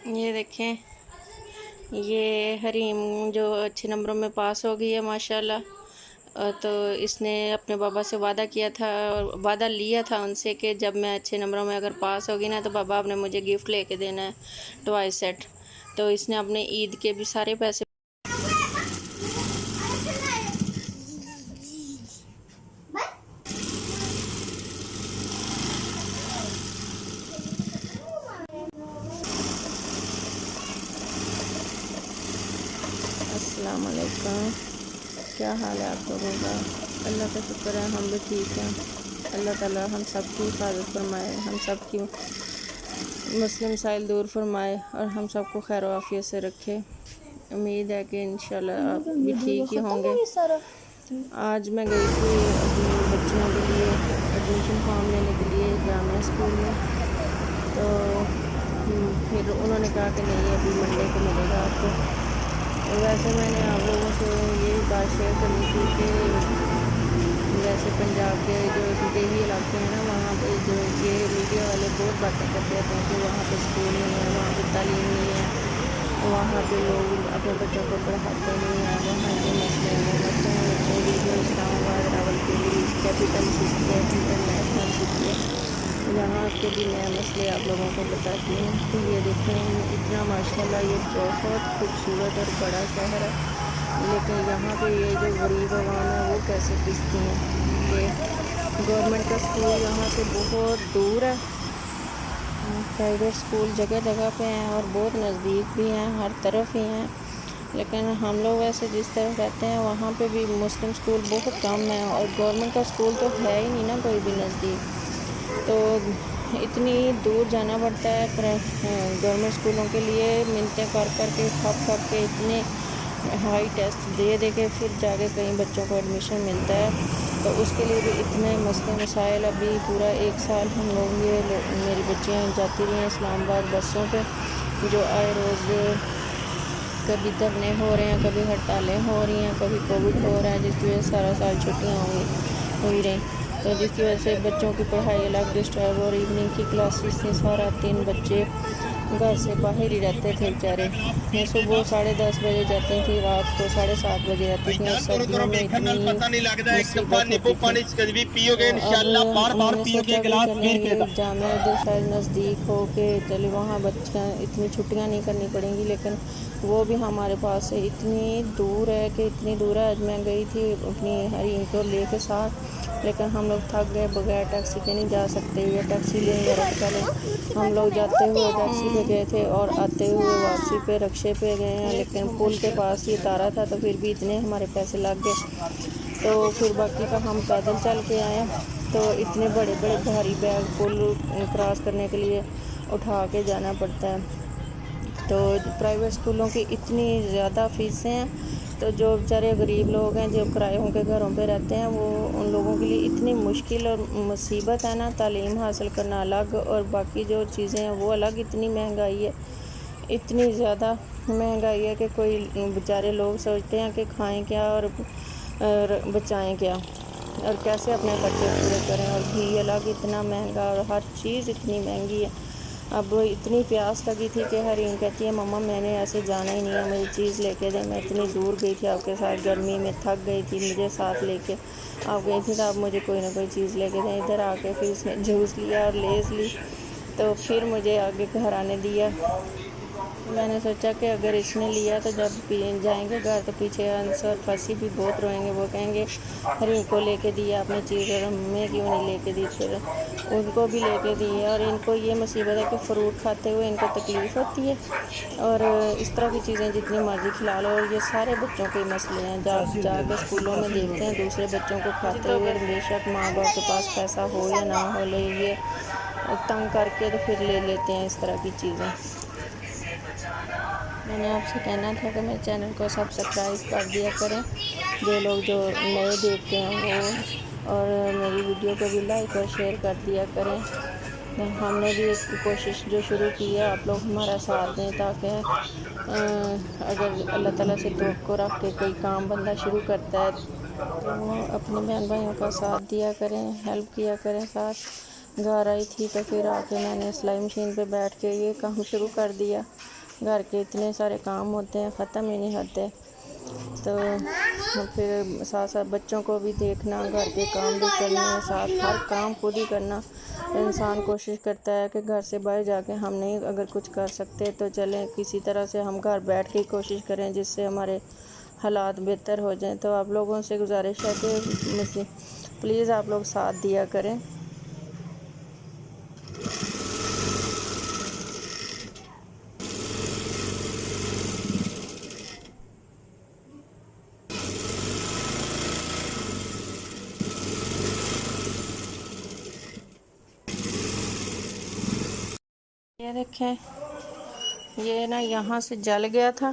ये देखें, ये हरीम जो अच्छे नंबरों में पास हो गई है माशाल्लाह। तो इसने अपने बाबा से वादा किया था और वादा लिया था उनसे कि जब मैं अच्छे नंबरों में अगर पास होगी ना तो बाबा आपने मुझे गिफ्ट लेके देना है, टॉय सेट। तो इसने अपने ईद के भी सारे पैसे अस्सलाम वालेकुम, क्या हाल है आप लोगों का? अल्लाह का शुक्र है हम भी ठीक हैं। अल्लाह ताला हम सब की हिफाजत फरमाए, हम सब की मुस्लिम साइल दूर फरमाए और हम सबको खैर आफियत से रखे। उम्मीद है कि इंशाल्लाह आप भी ठीक ही होंगे। आज मैं गई थी अपनी बच्चियों के लिए एडमिशन फॉर्म लेने के लिए जामिया स्कूल में। तो फिर उन्होंने कहा कि नहीं अभी मंडे को मिलेगा आपको। वैसे मैंने आप लोगों से ये बात शेयर करनी थी कि जैसे पंजाब के जो देही इलाके हैं ना, वहाँ पे जो ये मीडिया वाले बहुत बातें करते हैं कि वहाँ पे स्कूल नहीं है, वहाँ पे तालीम नहीं है, वहाँ पे लोग अपने बच्चों को पढ़ाते नहीं हैं, वहाँ के मसले हैं। मसले जो इस्लामाबाद रावलपिंडी कैपिटल सिटी है, इंटरनेशनल सिटी है, यहाँ के भी नए मसले आप लोगों को बताती हूँ। तो ये देखें इतना माशाल्लाह ये बहुत खूबसूरत और बड़ा शहर है, लेकिन यहाँ पे ये जो गरीब आवाम है वो कैसे पिसती हैं। ये गवर्नमेंट का स्कूल यहाँ से बहुत दूर है, प्राइवेट स्कूल जगह जगह पे हैं और बहुत नज़दीक भी हैं, हर तरफ ही हैं। लेकिन हम लोग वैसे जिस तरफ रहते हैं वहाँ पे भी मुस्लिम स्कूल बहुत कम है और गवर्नमेंट का स्कूल तो है ही नहीं ना कोई भी नज़दीक। तो इतनी दूर जाना पड़ता है गवर्नमेंट स्कूलों के लिए, मिलते कर के खप के इतने हाई टेस्ट दे के फिर जाके कई बच्चों को एडमिशन मिलता है। तो उसके लिए भी इतने मसले मसाइल। अभी पूरा 1 साल हम लोग मेरी बच्चियाँ जाती रही हैं इस्लामाबाद बसों पे, जो आए रोज़ कभी धरने हो रहे हैं, कभी हड़तालें हो रही हैं, कभी कोविड हो रहा है जिसकी वजह से सारा साल छुट्टियाँ हुई रही। तो जिसकी वजह से बच्चों की पढ़ाई अलग डिस्टर्ब और इवनिंग की क्लासेस थी, सारा दिन बच्चे घर से बाहर ही रहते थे बेचारे। मैं सुबह 10:30 बजे जाती थी, रात को 7:30 बजे आती थी। सर्दियों में इतनी मुसीबत होती थी। जामिया उधर शायद नज़दीक हो के चले वहाँ बच्चा इतनी छुट्टियाँ नहीं करनी पड़ेंगी, लेकिन वो भी हमारे पास से इतनी दूर है कि इतनी दूर है। आज मैं गई थी अपनी हरीम को लेके साथ, लेकिन हम लोग थक गए, बगैर टैक्सी के नहीं जा सकते, या टैक्सी लें या रिक्शा लें। हम लोग जाते हुए टैक्सी पे गए थे और आते हुए वापसी पे रिक्शे पे गए हैं, लेकिन पुल के पास ही उतारा था तो फिर भी इतने हमारे पैसे लग गए। तो फिर बाकी का हम पैदल चल के आए। तो इतने बड़े बड़े भारी बैग पुल क्रॉस करने के लिए उठा के जाना पड़ता है। तो प्राइवेट स्कूलों की इतनी ज़्यादा फ़ीसें हैं, तो जो बेचारे गरीब लोग हैं जो किरायों के घरों पे रहते हैं, वो उन लोगों के लिए इतनी मुश्किल और मुसीबत है ना, तालीम हासिल करना अलग और बाकी जो चीज़ें हैं वो अलग। इतनी महंगाई है, इतनी ज़्यादा महंगाई है कि कोई बेचारे लोग सोचते हैं कि खाएं क्या और बचाएं क्या और कैसे अपने खर्चे पूरे करें। और घी अलग इतना महंगा और हर चीज़ इतनी महंगी है। अब इतनी प्यास लगी थी कि हरीम कहती है मम्मा मैंने ऐसे जाना ही नहीं है, मुझे चीज़ लेके दे। मैं इतनी दूर गई थी आपके साथ, गर्मी में थक गई थी, मुझे साथ लेके आप गई थी, तो आप मुझे कोई ना कोई चीज़ लेके दें। इधर आके फिर उसने जूस लिया और लेज़ ली, तो फिर मुझे आगे घर आने दिया। मैंने सोचा कि अगर इसने लिया तो जब जाएंगे घर तो पीछे अंस और फंसी भी बहुत रोएंगे, वो कहेंगे हरीम को लेके दिया आपने चीज़ और हमें क्यों नहीं लेके दी। फिर उनको भी लेके दी है। और इनको ये मुसीबत है कि फ्रूट खाते हुए इनको तकलीफ़ होती है और इस तरह की चीज़ें जितनी मर्ज़ी खिला लो। और ये सारे बच्चों के मसले हैं, जाके स्कूलों में देखते हैं दूसरे बच्चों को खाते हुए, बेशक माँ बाप के पास पैसा हो या ना हो, ले ये तंग करके तो फिर ले लेते हैं इस तरह की चीज़ें। मैंने आपसे कहना था कि मेरे चैनल को सब्सक्राइब कर दिया करें, जो लोग जो नए देखते हैं वो, और मेरी वीडियो को भी लाइक और शेयर कर दिया करें। हमने भी एक कोशिश जो शुरू की है, आप लोग हमारा साथ दें ताकि अगर अल्लाह ताला से तवक्को रख के कोई काम बंदा शुरू करता है तो अपने बहन भाइयों का साथ दिया करें, हेल्प किया करें साथ। घर आई थी तो फिर आके मैंने सिलाई मशीन पे बैठ के ये काम शुरू कर दिया घर के इतने सारे काम होते हैं, ख़त्म ही नहीं होते। तो फिर साथ साथ बच्चों को भी देखना, घर के काम भी करने, साथ हर काम खुद ही करना। इंसान कोशिश करता है कि घर से बाहर जाके हम नहीं अगर कुछ कर सकते तो चलें, किसी तरह से हम घर बैठ के कोशिश करें जिससे हमारे हालात बेहतर हो जाएं। तो आप लोगों से गुजारिश है कि प्लीज़ आप लोग साथ दिया करें। ये देखें, ये ना यहाँ से जल गया था।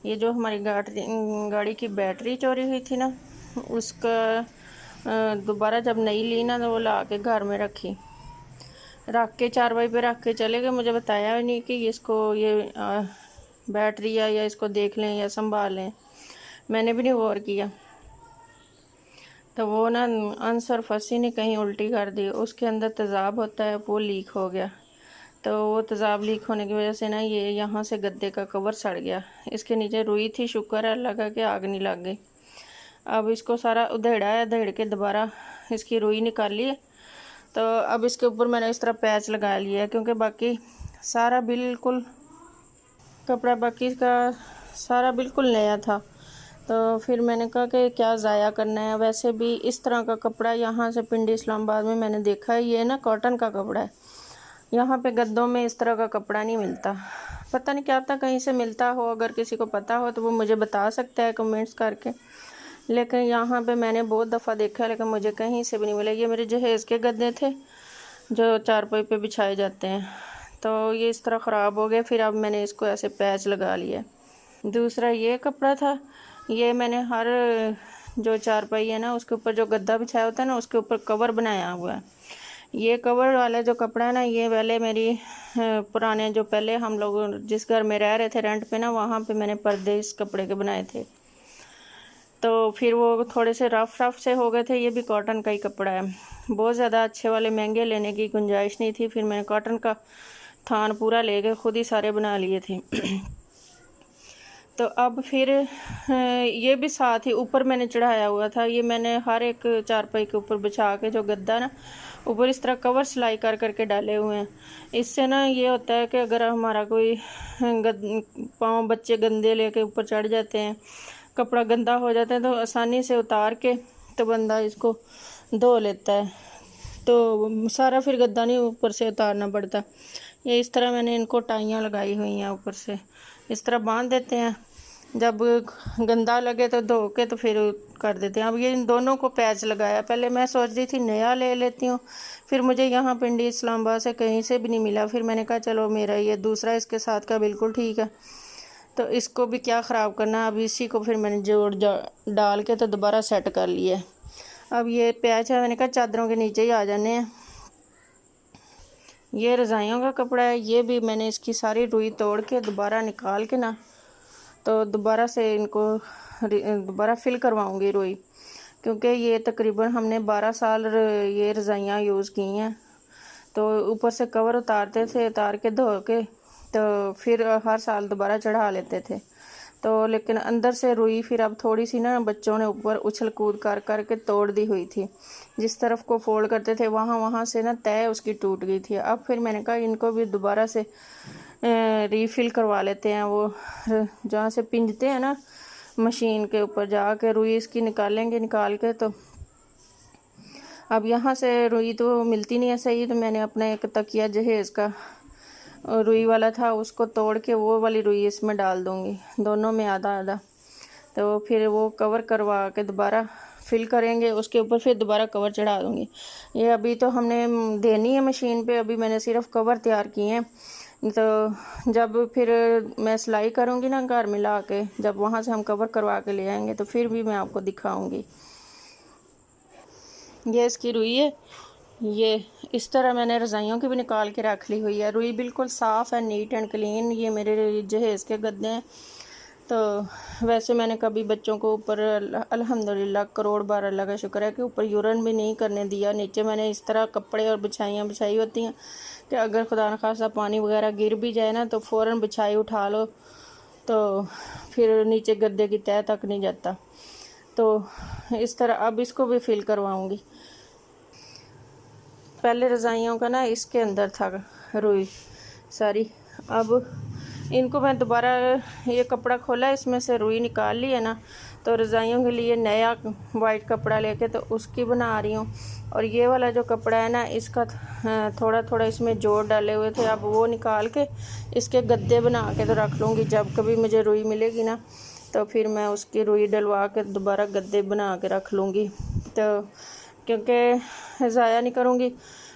ये जो हमारी गाड़ी की बैटरी चोरी हुई थी ना, उसका दोबारा जब नई ली ना तो वो ला के घर में रख के चारपाई पे रख के चले गए। मुझे बताया भी नहीं कि इसको ये बैटरी या इसको देख लें या संभाल लें, मैंने भी नहीं गौर किया। तो वो ना अंसर फंसी ने कहीं उल्टी कर दी, उसके अंदर तेज़ाब होता है, वो लीक हो गया। तो वो तेज़ाब लीक होने की वजह से ना ये यहाँ से गद्दे का कवर सड़ गया। इसके नीचे रुई थी, शुक्र है अल्लाह का कि आग नहीं लग गई। अब इसको सारा उधेड़ा है, उधेड़ के दोबारा इसकी रुई निकाली है। तो अब इसके ऊपर मैंने इस तरह पैच लगा लिया है, क्योंकि बाकी सारा बिल्कुल कपड़ा बाकी का सारा बिल्कुल नया था। तो फिर मैंने कहा कि क्या ज़ाया करना है। वैसे भी इस तरह का कपड़ा यहाँ से पिंडी इस्लामाबाद में मैंने देखा है, ये ना कॉटन का कपड़ा है। यहाँ पे गद्दों में इस तरह का कपड़ा नहीं मिलता। पता नहीं क्या पता कहीं से मिलता हो, अगर किसी को पता हो तो वो मुझे बता सकता है कमेंट्स करके। लेकिन यहाँ पे मैंने बहुत दफ़ा देखा है, लेकिन मुझे कहीं से भी नहीं मिला। ये मेरे जहेज़ के गद्दे थे जो चारपाई पे बिछाए जाते हैं, तो ये इस तरह ख़राब हो गए। फिर अब मैंने इसको ऐसे पैच लगा लिया। दूसरा ये कपड़ा था, ये मैंने हर जो चारपाई है ना उसके ऊपर जो गद्दा बिछाया होता है ना उसके ऊपर कवर बनाया हुआ है। ये कवर वाला जो कपड़ा है ना, ये पहले मेरी पुराने जो पहले हम लोग जिस घर में रह रहे थे रेंट पे ना, वहाँ पे मैंने पर्दे इस कपड़े के बनाए थे। तो फिर वो थोड़े से रफ से हो गए थे। ये भी कॉटन का ही कपड़ा है, बहुत ज़्यादा अच्छे वाले महंगे लेने की गुंजाइश नहीं थी। फिर मैंने कॉटन का थान पूरा लेके खुद ही सारे बना लिए थे। तो अब फिर ये भी साथ ही ऊपर मैंने चढ़ाया हुआ था। ये मैंने हर एक चारपाई के ऊपर बिछा के जो गद्दा ना ऊपर इस तरह कवर सिलाई कर करके डाले हुए हैं। इससे ना ये होता है कि अगर हमारा कोई पाँव बच्चे गंदे लेके ऊपर चढ़ जाते हैं, कपड़ा गंदा हो जाता है, तो आसानी से उतार के तो बंदा इसको धो लेता है। तो सारा फिर गद्दा नहीं ऊपर से उतारना पड़ता। ये इस तरह मैंने इनको टाइयाँ लगाई हुई हैं, ऊपर से इस तरह बांध देते हैं। जब गंदा लगे तो धो के तो फिर कर देते हैं। अब ये इन दोनों को पैच लगाया। पहले मैं सोच रही थी नया ले लेती हूँ, फिर मुझे यहाँ पिंडी इस्लामाबाद से कहीं से भी नहीं मिला। फिर मैंने कहा चलो मेरा ये दूसरा इसके साथ का बिल्कुल ठीक है, तो इसको भी क्या ख़राब करना। अब इसी को फिर मैंने जोड़ डाल के तो दोबारा सेट कर लिया। अब ये पैच है, मैंने कहा चादरों के नीचे ही आ जाने हैं। ये रज़ाइयों का कपड़ा है, ये भी मैंने इसकी सारी रुई तोड़ के दोबारा निकाल के ना तो दोबारा से इनको दोबारा फिल करवाऊंगी रुई, क्योंकि ये तकरीबन हमने 12 साल ये रज़ाइयाँ यूज़ की हैं। तो ऊपर से कवर उतारते थे, उतार के धो के तो फिर हर साल दोबारा चढ़ा लेते थे। तो लेकिन अंदर से रुई फिर अब थोड़ी सी ना बच्चों ने ऊपर उछल कूद कर के तोड़ दी हुई थी। जिस तरफ को फोल्ड करते थे वहाँ से ना तय उसकी टूट गई थी। अब फिर मैंने कहा इनको भी दोबारा से रीफिल करवा लेते हैं। वो जहाँ से पिंजते हैं ना मशीन के ऊपर जाके रुई इसकी निकालेंगे, निकाल के तो अब यहाँ से रुई तो मिलती नहीं है सही। तो मैंने अपना एक तकिया जहेज़ का रुई वाला था उसको तोड़ के वो वाली रुई इसमें डाल दूँगी, दोनों में आधा आधा। तो फिर वो कवर करवा के दोबारा फिल करेंगे, उसके ऊपर फिर दोबारा कवर चढ़ा दूँगी। ये अभी तो हमने देनी है मशीन पे, अभी मैंने सिर्फ कवर तैयार किए हैं। तो जब फिर मैं सिलाई करूँगी ना घर में ला के, जब वहाँ से हम कवर करवा के ले आएंगे तो फिर भी मैं आपको दिखाऊँगी। ये इसकी रुई है, ये इस तरह मैंने रज़ाइयों की भी निकाल के रख ली हुई है। रुई बिल्कुल साफ़ है, नीट एंड क्लीन। ये मेरे जहेज़ के गद्दे हैं। तो वैसे मैंने कभी बच्चों को ऊपर अल्हम्दुलिल्लाह करोड़ बार अल्लाह का शुक्र है कि ऊपर यूरन भी नहीं करने दिया। नीचे मैंने इस तरह कपड़े और बिछाइयाँ बिछाई होती हैं कि अगर खुदा न खासा पानी वगैरह गिर भी जाए ना तो फ़ौरन बिछाई उठा लो, तो फिर नीचे गद्दे की तह तक नहीं जाता। तो इस तरह अब इसको भी फिल करवाऊँगी। पहले रज़ाइयों का ना इसके अंदर था रुई सारी, अब इनको मैं दोबारा ये कपड़ा खोला, इसमें से रुई निकाल ली है ना, तो रज़ाइयों के लिए नया वाइट कपड़ा लेके तो उसकी बना रही हूँ। और ये वाला जो कपड़ा है ना, इसका थोड़ा थोड़ा इसमें जोड़ डाले हुए थे, अब वो निकाल के इसके गद्दे बना के तो रख लूँगी। जब कभी मुझे रुई मिलेगी ना तो फिर मैं उसकी रुई डलवा के दोबारा गद्दे बना के रख लूँगी, तो क्योंकि ज़ाया नहीं करूँगी।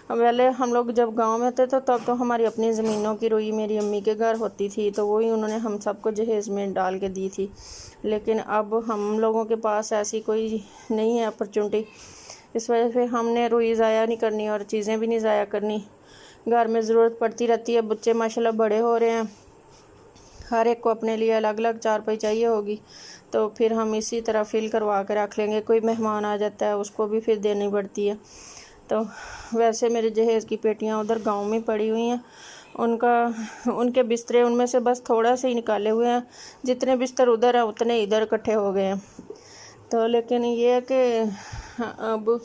पहले हम लोग जब गांव में थे तो तब तो हमारी अपनी ज़मीनों की रुई मेरी अम्मी के घर होती थी, तो वही उन्होंने हम सबको जहेज़ में डाल के दी थी। लेकिन अब हम लोगों के पास ऐसी कोई नहीं है अपॉर्चुनिटी, इस वजह से हमने रुई ज़ाया नहीं करनी और चीज़ें भी नहीं ज़ाया करनी। घर में ज़रूरत पड़ती रहती है, बच्चे माशाल्लाह बड़े हो रहे हैं, हर एक को अपने लिए अलग अलग चारपाई चाहिए होगी, तो फिर हम इसी तरह फिल करवा के रख लेंगे। कोई मेहमान आ जाता है उसको भी फिर देनी पड़ती है। तो वैसे मेरे जहेज़ की पेटियां उधर गांव में पड़ी हुई हैं, उनके बिस्तरे उनमें से बस थोड़ा सा ही निकाले हुए हैं, जितने बिस्तर उधर हैं उतने इधर इकट्ठे हो गए हैं। तो लेकिन ये है कि अब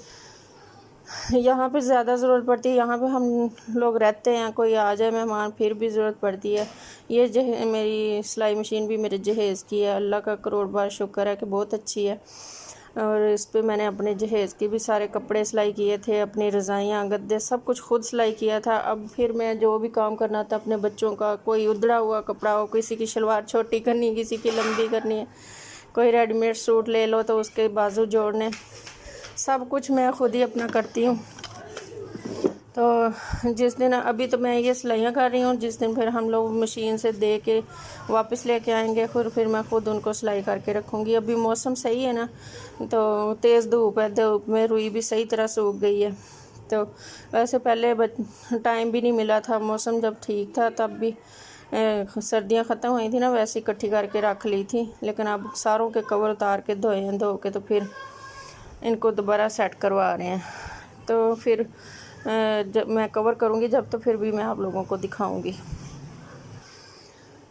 यहाँ पे ज़्यादा ज़रूरत पड़ती है, यहाँ पे हम लोग रहते हैं, कोई आ जाए मेहमान फिर भी ज़रूरत पड़ती है। ये मेरी सिलाई मशीन भी मेरे जहेज़ की है, अल्लाह का करोड़ बार शुक्र है कि बहुत अच्छी है। और इस पे मैंने अपने जहेज़ के भी सारे कपड़े सिलाई किए थे, अपनी रज़ाइयाँ गद्दे सब कुछ खुद सिलाई किया था। अब फिर मैं जो भी काम करना था अपने बच्चों का, कोई उधड़ा हुआ कपड़ा हो, किसी की शलवार छोटी करनी, किसी की लंबी करनी है, कोई रेडीमेड सूट ले लो तो उसके बाजू जोड़ने, सब कुछ मैं खुद ही अपना करती हूँ। तो जिस दिन अभी तो मैं ये सिलाइयाँ कर रही हूँ, जिस दिन फिर हम लोग मशीन से दे के वापस लेके आएंगे फिर मैं खुद उनको सिलाई करके रखूँगी। अभी मौसम सही है ना, तो तेज़ धूप है, धूप में रुई भी सही तरह सूख गई है। तो वैसे पहले टाइम भी नहीं मिला था, मौसम जब ठीक था तब भी सर्दियाँ ख़त्म हुई थी ना, वैसे इकट्ठी करके रख ली थी। लेकिन अब सारों के कवर उतार के धोए हैं, धो के तो फिर इनको दोबारा सेट करवा रहे हैं। तो फिर जब मैं कवर करूँगी जब, तो फिर भी मैं आप लोगों को दिखाऊँगी।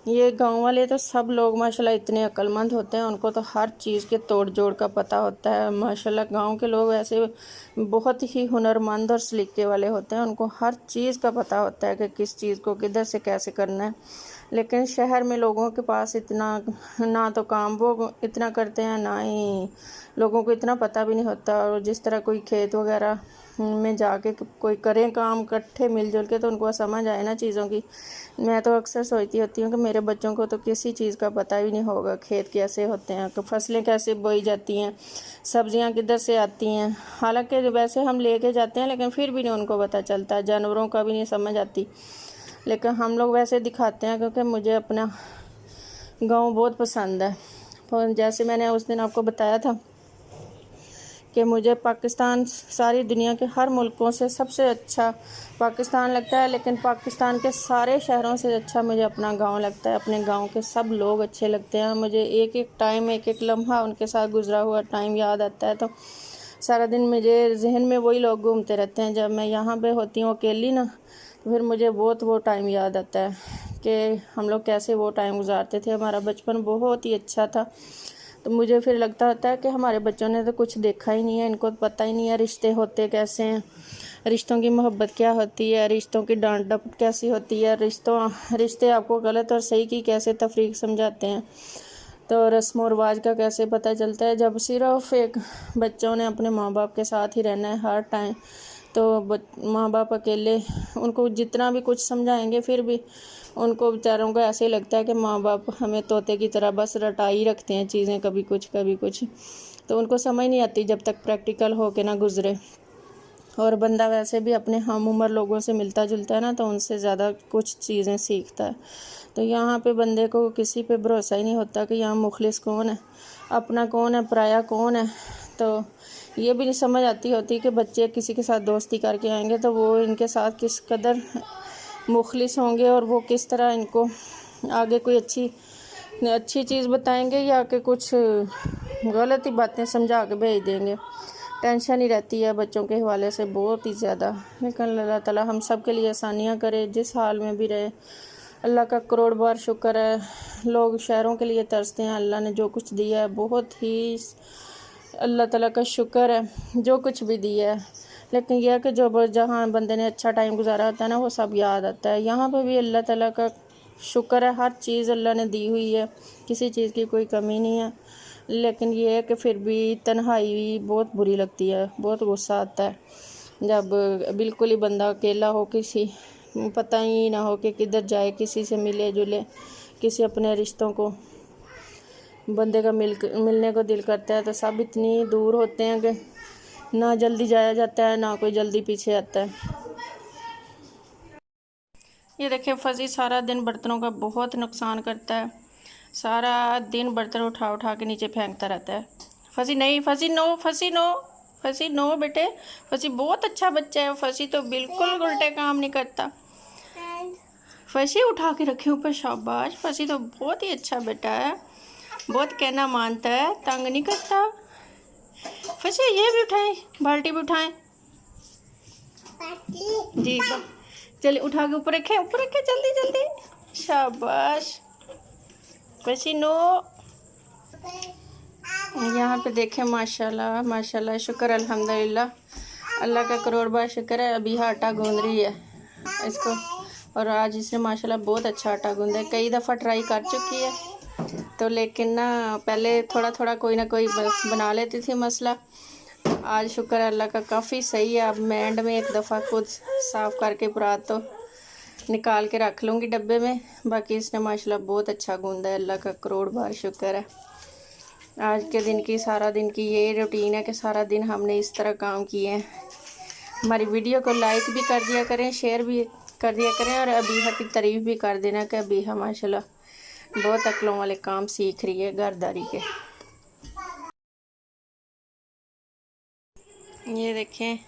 ये गांव वाले तो सब लोग माशाल्लाह इतने अक्लमंद होते हैं, उनको तो हर चीज़ के तोड़ जोड़ का पता होता है। माशाल्लाह गांव के लोग ऐसे बहुत ही हुनरमंद और सलीके वाले होते हैं, उनको हर चीज़ का पता होता है कि किस चीज़ को किधर से कैसे करना है। लेकिन शहर में लोगों के पास इतना ना तो काम वो इतना करते हैं, ना ही लोगों को इतना पता भी नहीं होता। और जिस तरह कोई खेत वगैरह में जाके कोई करें काम इकट्ठे मिलजुल के, तो उनको समझ आए ना चीज़ों की। मैं तो अक्सर सोचती होती हूँ कि मेरे बच्चों को तो किसी चीज़ का पता ही नहीं होगा, खेत कैसे होते हैं, फसलें कैसे बोई जाती हैं, सब्जियाँ किधर से आती हैं। हालांकि वैसे हम लेके जाते हैं लेकिन फिर भी नहीं उनको पता चलता, जानवरों का भी नहीं समझ आती। लेकिन हम लोग वैसे दिखाते हैं क्योंकि मुझे अपना गांव बहुत पसंद है। तो जैसे मैंने उस दिन आपको बताया था कि मुझे पाकिस्तान सारी दुनिया के हर मुल्कों से सबसे अच्छा पाकिस्तान लगता है, लेकिन पाकिस्तान के सारे शहरों से अच्छा मुझे अपना गांव लगता है। अपने गांव के सब लोग अच्छे लगते हैं मुझे, एक एक टाइम एक एक लम्हा उनके साथ गुजरा हुआ टाइम याद आता है, तो सारा दिन मुझे जहन में वही लोग घूमते रहते हैं। जब मैं यहाँ पे होती हूँ अकेली ना, तो फिर मुझे बहुत वो टाइम याद आता है कि हम लोग कैसे वो टाइम गुजारते थे, हमारा बचपन बहुत ही अच्छा था। तो मुझे फिर लगता होता है कि हमारे बच्चों ने तो कुछ देखा ही नहीं है, इनको पता ही नहीं है रिश्ते होते कैसे हैं, रिश्तों की मोहब्बत क्या होती है, रिश्तों की डांट डपट कैसी होती है, रिश्ते आपको गलत और सही की कैसे तफरीक समझाते हैं, तो रस्म और रिवाज का कैसे पता चलता है। जब सिर्फ एक बच्चों ने अपने माँ बाप के साथ ही रहना है हर टाइम, तो माँ बाप अकेले उनको जितना भी कुछ समझाएंगे फिर भी उनको बेचारों को ऐसे ही लगता है कि माँ बाप हमें तोते की तरह बस रटाई रखते हैं चीज़ें, कभी कुछ, तो उनको समझ नहीं आती जब तक प्रैक्टिकल हो के ना गुज़रे। और बंदा वैसे भी अपने हम उम्र लोगों से मिलता जुलता है ना, तो उनसे ज़्यादा कुछ चीज़ें सीखता है। तो यहाँ पे बंदे को किसी पे भरोसा ही नहीं होता कि यहाँ मुखलिस कौन है, अपना कौन है, पराया कौन है। तो ये भी नहीं समझ आती होती कि बच्चे किसी के साथ दोस्ती करके आएंगे तो वो इनके साथ किस कदर मुखलिस होंगे और वो किस तरह इनको आगे कोई अच्छी चीज़ बताएंगे या कि कुछ गलत ही बातें समझा के भेज देंगे। टेंशन ही रहती है बच्चों के हवाले से बहुत ही ज़्यादा। लेकिन अल्लाह ताला हम सब के लिए आसानियाँ करे, जिस हाल में भी रहे। अल्लाह का करोड़ बार शुक्र है। लोग शहरों के लिए तरसते हैं, अल्लाह ने जो कुछ दिया है बहुत ही अल्लाह ताला का शुक्र है, जो कुछ भी दिया है। लेकिन यह है कि जो जहाँ बंदे ने अच्छा टाइम गुजारा होता है ना, वो सब याद आता है। यहाँ पे भी अल्लाह ताला का शुक्र है, हर चीज़ अल्लाह ने दी हुई है, किसी चीज़ की कोई कमी नहीं है। लेकिन ये है कि फिर भी तन्हाई बहुत बुरी लगती है, बहुत गुस्सा आता है जब बिल्कुल ही बंदा अकेला हो, किसी पता ही ना हो कि किधर जाए, किसी से मिले जुले, किसी अपने रिश्तों को बंदे का मिलने को दिल करता है तो सब इतनी दूर होते हैं कि ना जल्दी जाया जाता है, ना कोई जल्दी पीछे आता है। ये देखिए फजी सारा दिन बर्तनों का बहुत नुकसान करता है, सारा दिन बर्तन उठा उठा के नीचे फेंकता रहता है। फसी नहीं, फसी नो, फसी नो, फसी नो बेटे। फसी बहुत अच्छा बच्चा है, फसी तो बिल्कुल उल्टे काम नहीं करता। फसी उठा के रखे ऊपर, शाबाश। फसी तो बहुत ही अच्छा बेटा है, बहुत कहना मानता है, तंग नहीं करता। फसी ये भी उठाएं, बाल्टी भी उठाएं जी। चलिए उठा के ऊपर रखें, ऊपर रखें, जल्दी जल्दी, शाबाश फसी नो। यहाँ पे देखें माशाल्लाह माशाल्लाह, शुक्र अल्हम्दुलिल्लाह, अल्लाह का करोड़ बार शुक्र है। अभी आटा गूंद रही है इसको, और आज इसने माशाल्लाह बहुत अच्छा आटा गूंदा है। कई दफ़ा ट्राई कर चुकी है तो, लेकिन ना पहले थोड़ा थोड़ा कोई ना कोई बना लेती थी मसला। आज शुक्र अल्लाह का काफ़ी सही है। अब मैं एंड में एक दफ़ा खुद साफ़ करके पूरा तो निकाल के रख लूँगी डब्बे में। बाकी इसने माशाल्लाह बहुत अच्छा गूंदा है, अल्लाह का करोड़ बार शुक्र है। आज के दिन की, सारा दिन की ये रूटीन है कि सारा दिन हमने इस तरह काम किए हैं। हमारी वीडियो को लाइक भी कर दिया करें, शेयर भी कर दिया करें, और अबीहा की तारीफ़ भी कर देना कि अबीहा माशाल्लाह बहुत अक्लों वाले काम सीख रही है घरदारी के। ये देखें,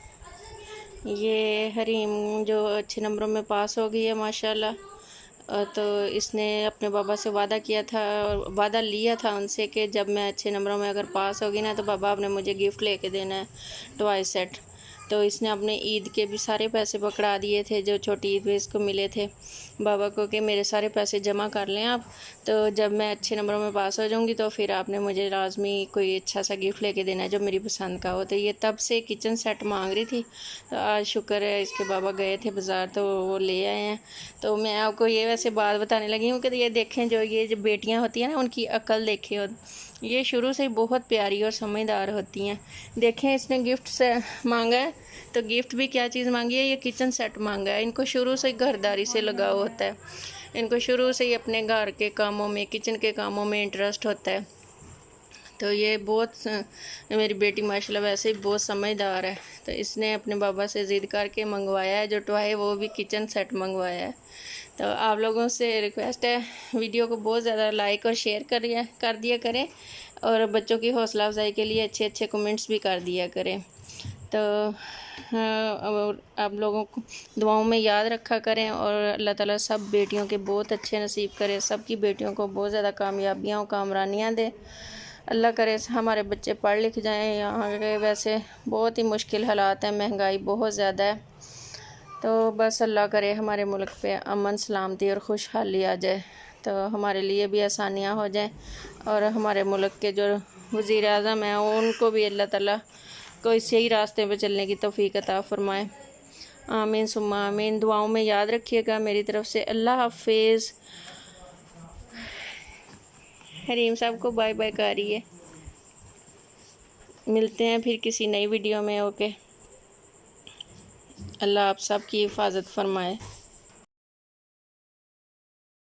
ये हरीम जो अच्छे नंबरों में पास हो गई है माशाल्लाह। तो इसने अपने बाबा से वादा किया था और वादा लिया था उनसे कि जब मैं अच्छे नंबरों में अगर पास होगी ना तो बाबा आपने मुझे गिफ्ट लेके देना है, टॉय सेट। तो इसने अपने ईद के भी सारे पैसे पकड़ा दिए थे जो छोटी ईद पे इसको मिले थे बाबा को, कि मेरे सारे पैसे जमा कर लें आप, तो जब मैं अच्छे नंबरों में पास हो जाऊंगी तो फिर आपने मुझे लाजमी कोई अच्छा सा गिफ्ट लेके देना है जो मेरी पसंद का हो। तो ये तब से किचन सेट मांग रही थी, तो आज शुक्र है इसके बाबा गए थे बाज़ार तो वो ले आए हैं। तो मैं आपको ये वैसे बात बताने लगी हूँ कि ये देखें, जो बेटियाँ होती हैं ना, उनकी अकल देखे हो, ये शुरू से ही बहुत प्यारी और समझदार होती हैं। देखें इसने गिफ्ट से मांगा है, तो गिफ्ट भी क्या चीज़ मांगी है, ये किचन सेट मांगा है। इनको शुरू से ही घरदारी से लगाव होता है, इनको शुरू से ही अपने घर के कामों में, किचन के कामों में इंटरेस्ट होता है। तो ये बहुत, मेरी बेटी माशाल्लाह वैसे ही बहुत समझदार है। तो इसने अपने बाबा से ज़िद करके मंगवाया है जो टॉय, वो भी किचन सेट मंगवाया है। तो आप लोगों से रिक्वेस्ट है, वीडियो को बहुत ज़्यादा लाइक और शेयर कर दिया करें, और बच्चों की हौसला अफजाई के लिए अच्छे अच्छे कमेंट्स भी कर दिया करें। तो आप लोगों को दुआओं में याद रखा करें, और अल्लाह ताला सब बेटियों के बहुत अच्छे नसीब करे, सबकी बेटियों को बहुत ज़्यादा कामयाबियाँ और कामरानियाँ दे। अल्लाह करे हमारे बच्चे पढ़ लिख जाएं। यहाँ के वैसे बहुत ही मुश्किल हालात हैं, महंगाई बहुत ज़्यादा है। तो बस अल्लाह करे हमारे मुल्क पे अमन सलामती और खुशहाली आ जाए, तो हमारे लिए भी आसानियाँ हो जाएं, और हमारे मुल्क के जो वज़ीर आज़म हैं उनको भी अल्लाह ताला कोई सही रास्ते पे चलने की तौफीक अता फरमाए। आमीन सुम्मा आमीन। दुआओं में याद रखिएगा मेरी तरफ़ से। अल्लाह हाफिज़। हरीम साहब को बाय बाय कर रही है। मिलते हैं फिर किसी नई वीडियो में। ओके, अल्लाह आप सब की हिफाजत फरमाए।